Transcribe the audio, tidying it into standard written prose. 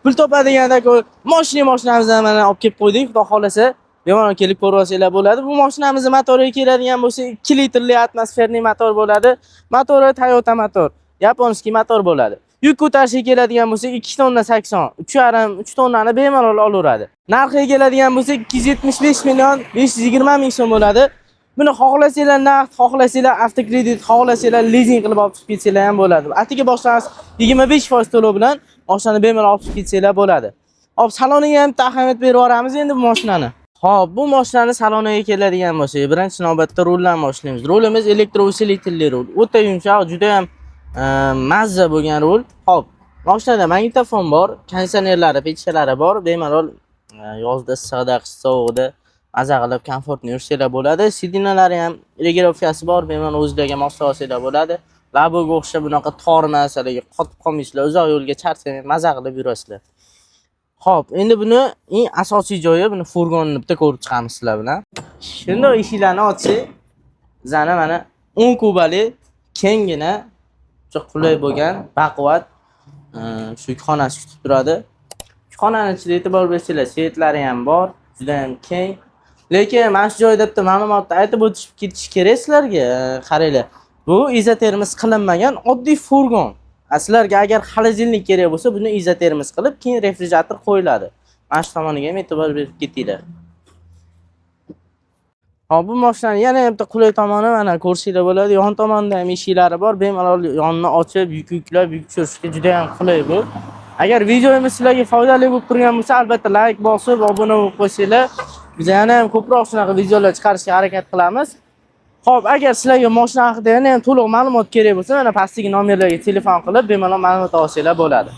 pul topadiganda mashinamizni mana olib kelib qo'ydik. Xudo xolasa, bemalol kelib ko'rib olsanglar bo'ladi. Bu mashinamizni motoriga keladigan bo'lsa 2 litrli atmosferniy motor bo'ladi. Motori Toyota motor, yaponskiy motor bo'ladi. Yuk ko'tarishga keladigan bo'lsa 2 tonna 80, 3,5 3 tonnani bemalol olaveradi. Narxiga keladigan bo'lsa 275 million 520 ming so'm bo'ladi. Buni xohlasanglar naqd, xohlasanglar avtokredit, xohlasanglar lizing qilib olib chiqib ketsanglar ham bo'ladi. Atigi boshlangiz 25% to'lov bilan mashinani bemalol olib chiqib ketsanglar bo'ladi. Hop, saloniga ham ahamiyat berib yuboramiz endi bu mashinani. Hop, bu mashinani saloniga keladigan bo'lsak, birinchi navbatda rullarni boshlaymiz. Rulimiz elektrousilitilli rul. O'ta yumshoq, juda ham mazza bo'lgan rul. Hop, mashinada magnitofon bor, konditsionerlari, pechkalari bor. Bemalol yozda issiqda, qish sovuqda maza qilib komfortni yursanglar bo'ladi. Sidinalari ham regirofiyasi bor, bemalol o'zingizga moslab olsanglar bo'ladi. Laboga o'xshab bunaqa tor narsalarga qotib qolmaysizlar, uzoq yo'lga charchamay maza qilib yurasizlar. Hop, endi buni eng asosiy joyi, buni furgonni bitta ko'rib chiqamiz sizlar bilan. Shunday eshiklarni ochsak, bizani mana 10 kubali kengina, juda qulay bo'lgan, baquvvat shu yukxonasi kutib turadi. Yukxonaning ichida e'tibor bersanglar, svetlari ham bor, juda ham keng. Lekin mana shu joyda bitta ma'lumotni aytib o'tish ketish kerak sizlarga. Qaranglar. Bu izotermiz qilinmagan oddiy furgon. Sizlarga agar xolodilnik kerak bo'lsa, buni izotermiz qilib, keyin refrigerator qo'yiladi. Mana shu tomoniga ham e'tibor berib ketinglar. Hop, bu mashinani yana bitta qulay tomoni mana ko'rsanglar bo'ladi. Yon tomonda ham eshiklari bor. Bemalol yonni ochib, yuklab, yuk tushirishga juda ham qulay bu. Agar videomiz sizlarga foydali bo'lib turgan bo'lsa, albatta like bosib, obuna bo'lib qo'ysanglar, biz yana ham ko'proq shunaqa videolar chiqarishga harakat qilamiz. Xo'p, agar sizlarga mashina haqida yana ham to'liq ma'lumot kerak bo'lsa, mana pastdagi nomerlarga telefon qilib, bemalol ma'lumot olsanglar bo'ladi.